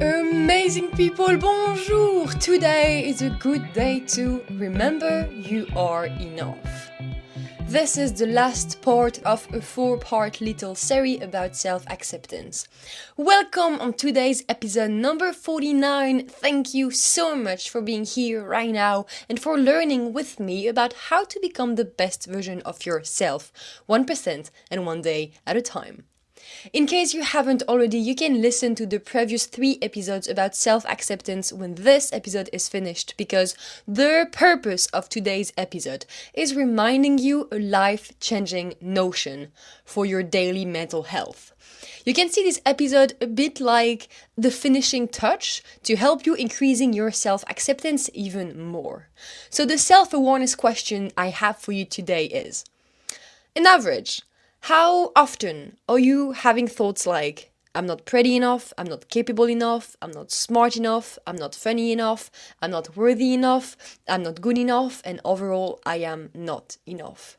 Amazing people, bonjour! Today is a good day to remember you are enough. This is the last part of a 4-part little series about self-acceptance. Welcome on today's episode number 49. Thank you so much for being here right now and for learning with me about how to become the best version of yourself, 1% and one day at a time. In case you haven't already, you can listen to the previous 3 episodes about self-acceptance when this episode is finished, because the purpose of today's episode is reminding you a life-changing notion for your daily mental health. You can see this episode a bit like the finishing touch to help you increasing your self-acceptance even more. So the self-awareness question I have for you today is, on average, how often are you having thoughts like, I'm not pretty enough, I'm not capable enough, I'm not smart enough, I'm not funny enough, I'm not worthy enough, I'm not good enough, and overall, I am not enough?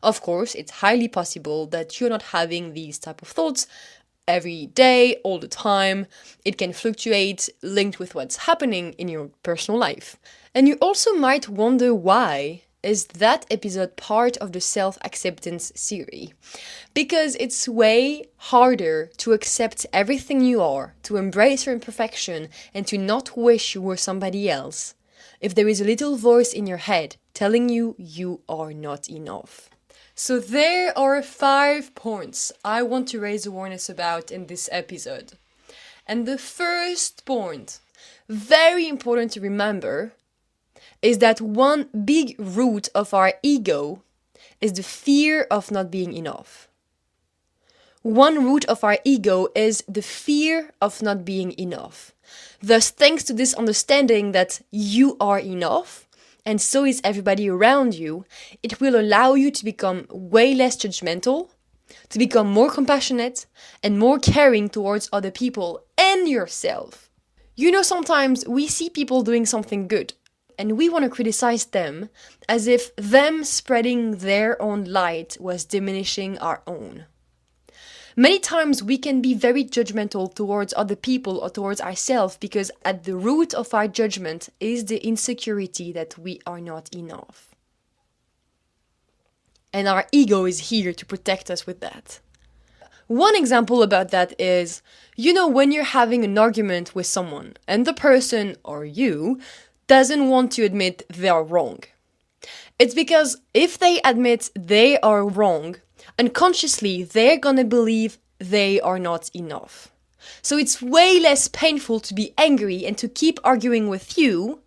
Of course, it's highly possible that you're not having these type of thoughts every day, all the time. It can fluctuate, linked with what's happening in your personal life. And you also might wonder why. Is that episode part of the self-acceptance series? Because it's way harder to accept everything you are, to embrace your imperfection, and to not wish you were somebody else, if there is a little voice in your head telling you you are not enough. So there are 5 points I want to raise awareness about in this episode. And the first point, very important to remember, is that one big root of our ego is the fear of not being enough. One root of our ego is the fear of not being enough. Thus, thanks to this understanding that you are enough, and so is everybody around you, it will allow you to become way less judgmental, to become more compassionate, and more caring towards other people and yourself. You know, sometimes we see people doing something good, and we want to criticize them as if them spreading their own light was diminishing our own. Many times we can be very judgmental towards other people or towards ourselves because at the root of our judgment is the insecurity that we are not enough. And our ego is here to protect us with that. One example about that is, when you're having an argument with someone and the person, or you, doesn't want to admit they are wrong. It's because if they admit they are wrong, unconsciously they're gonna believe they are not enough. So it's way less painful to be angry and to keep arguing with you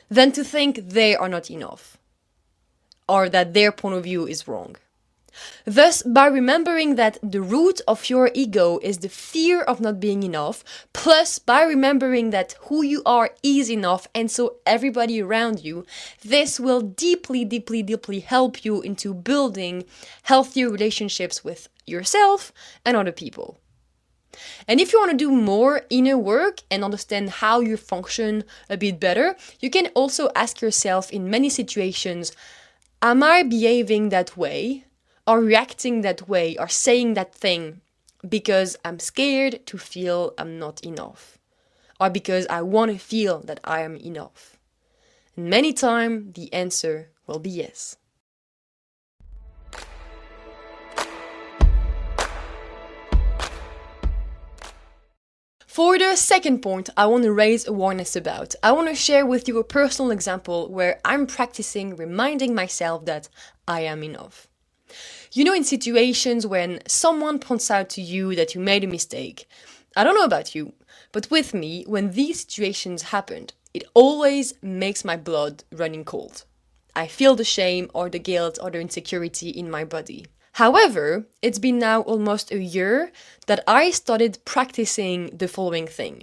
than to think they are not enough, or that their point of view is wrong. Thus, by remembering that the root of your ego is the fear of not being enough, plus by remembering that who you are is enough, and so everybody around you, this will deeply, deeply, deeply help you into building healthier relationships with yourself and other people. And if you want to do more inner work and understand how you function a bit better, you can also ask yourself in many situations, am I behaving that way? Or reacting that way, or saying that thing because I'm scared to feel I'm not enough, or because I want to feel that I am enough? And many times the answer will be yes. For the second point I want to raise awareness about, I want to share with you a personal example where I'm practicing reminding myself that I am enough. In situations when someone points out to you that you made a mistake, I don't know about you, but with me, when these situations happened, it always makes my blood running cold. I feel the shame or the guilt or the insecurity in my body. However, it's been now almost a year that I started practicing the following thing.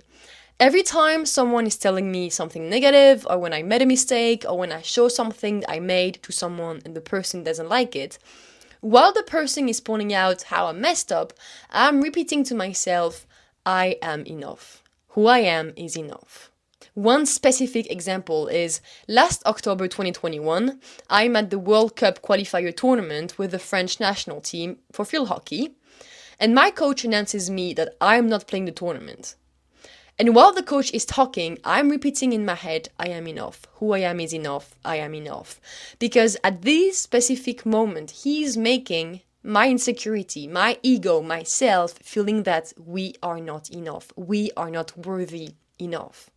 Every time someone is telling me something negative, or when I made a mistake, or when I show something I made to someone and the person doesn't like it, while the person is pointing out how I messed up, I'm repeating to myself, I am enough. Who I am is enough. One specific example is last October 2021, I'm at the World Cup qualifier tournament with the French national team for field hockey, and my coach announces me that I'm not playing the tournament. And while the coach is talking, I'm repeating in my head, I am enough. Who I am is enough. I am enough. Because at this specific moment, he's making my insecurity, my ego, myself, feeling that we are not enough. We are not worthy enough.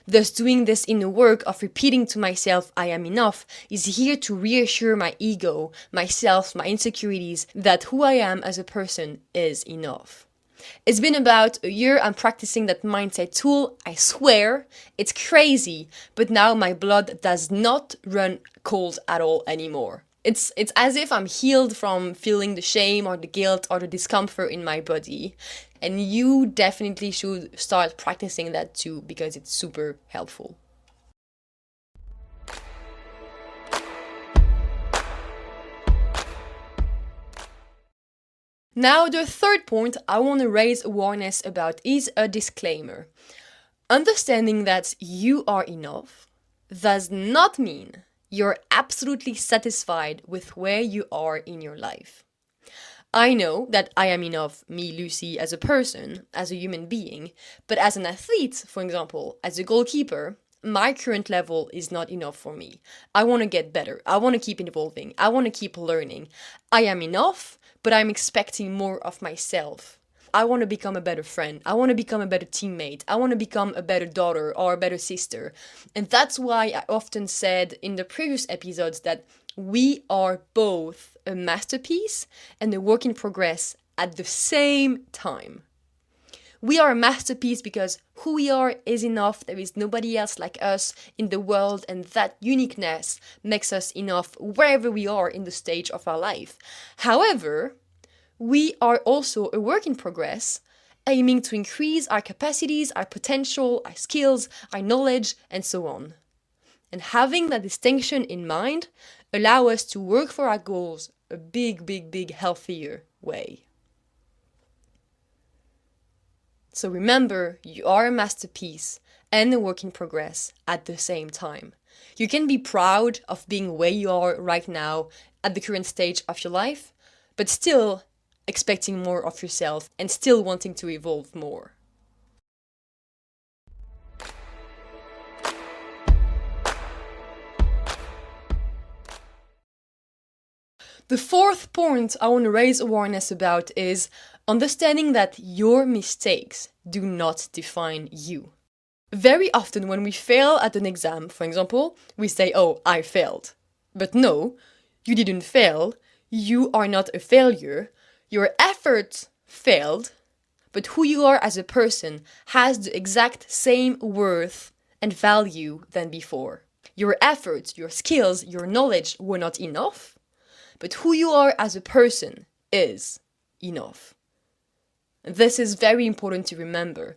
Thus, doing this inner work of repeating to myself, I am enough, is here to reassure my ego, myself, my insecurities, that who I am as a person is enough. It's been about a year I'm practicing that mindset tool. I swear, it's crazy, but now my blood does not run cold at all anymore. It's as if I'm healed from feeling the shame or the guilt or the discomfort in my body. And you definitely should start practicing that too, because it's super helpful. Now, the third point I want to raise awareness about is a disclaimer. Understanding that you are enough does not mean you're absolutely satisfied with where you are in your life. I know that I am enough, me, Lucy, as a person, as a human being, but as an athlete, for example, as a goalkeeper, my current level is not enough for me. I want to get better. I want to keep evolving. I want to keep learning. I am enough, but I'm expecting more of myself. I want to become a better friend. I want to become a better teammate. I want to become a better daughter or a better sister. And that's why I often said in the previous episodes that we are both a masterpiece and a work in progress at the same time. We are a masterpiece because who we are is enough. There is nobody else like us in the world, and that uniqueness makes us enough wherever we are in the stage of our life. However, we are also a work in progress, aiming to increase our capacities, our potential, our skills, our knowledge, and so on. And having that distinction in mind allow us to work for our goals a big, healthier way. So remember, you are a masterpiece and a work in progress at the same time. You can be proud of being where you are right now at the current stage of your life, but still expecting more of yourself and still wanting to evolve more. The fourth point I want to raise awareness about is understanding that your mistakes do not define you. Very often when we fail at an exam, for example, we say, oh, I failed. But no, you didn't fail. You are not a failure. Your effort failed, but who you are as a person has the exact same worth and value than before. Your efforts, your skills, your knowledge were not enough, but who you are as a person is enough. This is very important to remember.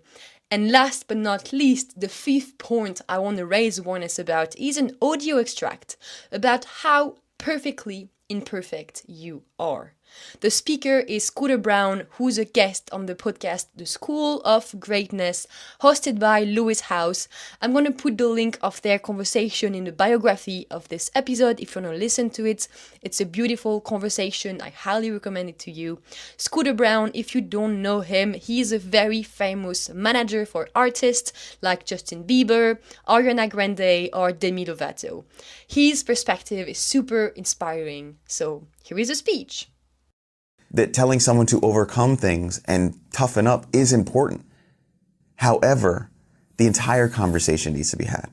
And last but not least, the fifth point I want to raise awareness about is an audio extract about how perfectly imperfect you are. The speaker is Scooter Braun, who's a guest on the podcast The School of Greatness, hosted by Lewis House. I'm going to put the link of their conversation in the biography of this episode if you want to listen to it. It's a beautiful conversation. I highly recommend it to you. Scooter Braun, if you don't know him, he is a very famous manager for artists like Justin Bieber, Ariana Grande, or Demi Lovato. His perspective is super inspiring. So here is a speech. That telling someone to overcome things and toughen up is important. However, the entire conversation needs to be had.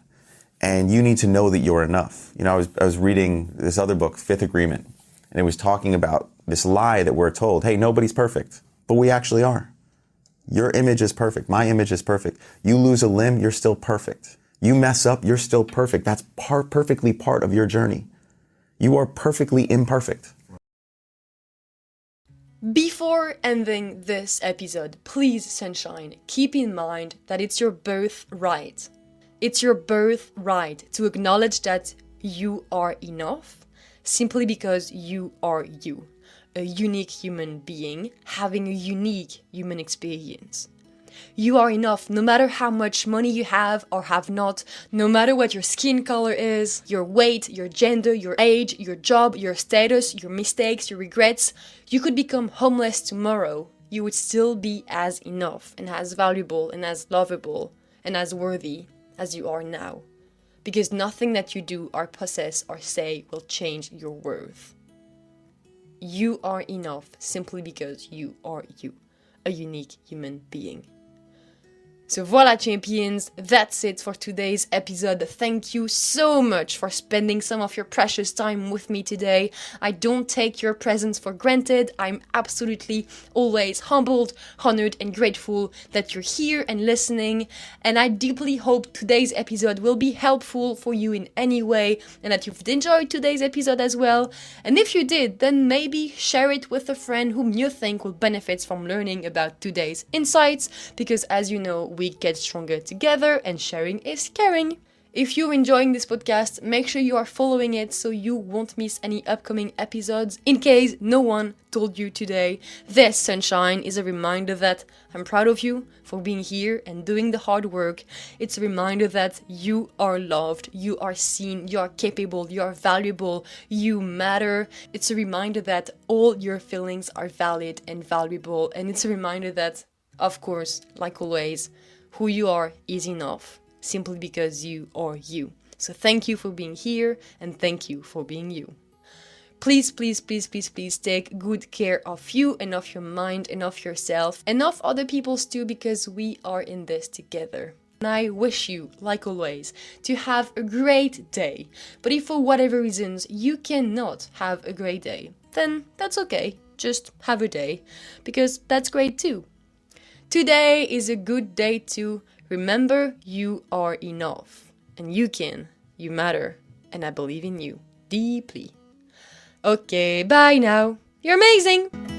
And you need to know that you're enough. You know, I was reading this other book, Fifth Agreement, and it was talking about this lie that we're told, hey, nobody's perfect, but we actually are. Your image is perfect. My image is perfect. You lose a limb, you're still perfect. You mess up, you're still perfect. That's perfectly part of your journey. You are perfectly imperfect. Before ending this episode, please, Sunshine, keep in mind that it's your birthright. It's your birthright to acknowledge that you are enough simply because you are you, a unique human being having a unique human experience. You are enough no matter how much money you have or have not, no matter what your skin color is, your weight, your gender, your age, your job, your status, your mistakes, your regrets. You could become homeless tomorrow. You would still be as enough and as valuable and as lovable and as worthy as you are now. Because nothing that you do or possess or say will change your worth. You are enough simply because you are you, a unique human being. So voila, champions, that's it for today's episode. Thank you so much for spending some of your precious time with me today. I don't take your presence for granted. I'm absolutely always humbled, honored, and grateful that you're here and listening. And I deeply hope today's episode will be helpful for you in any way and that you've enjoyed today's episode as well. And if you did, then maybe share it with a friend whom you think will benefit from learning about today's insights, because as you know, we get stronger together and sharing is caring. If you're enjoying this podcast, make sure you are following it so you won't miss any upcoming episodes. In case no one told you today, this sunshine is a reminder that I'm proud of you for being here and doing the hard work. It's a reminder that you are loved, you are seen, you are capable, you are valuable, you matter. It's a reminder that all your feelings are valid and valuable. And it's a reminder that, of course, like always, who you are is enough, simply because you are you. So thank you for being here, and thank you for being you. Please, please, please, please, please take good care of you and of your mind and of yourself and of other people's too, because we are in this together. And I wish you, like always, to have a great day. But if for whatever reasons you cannot have a great day, then that's okay. Just have a day, because that's great too. Today is a good day to remember you are enough, and you can, you matter, and I believe in you deeply. Okay, bye now. You're amazing!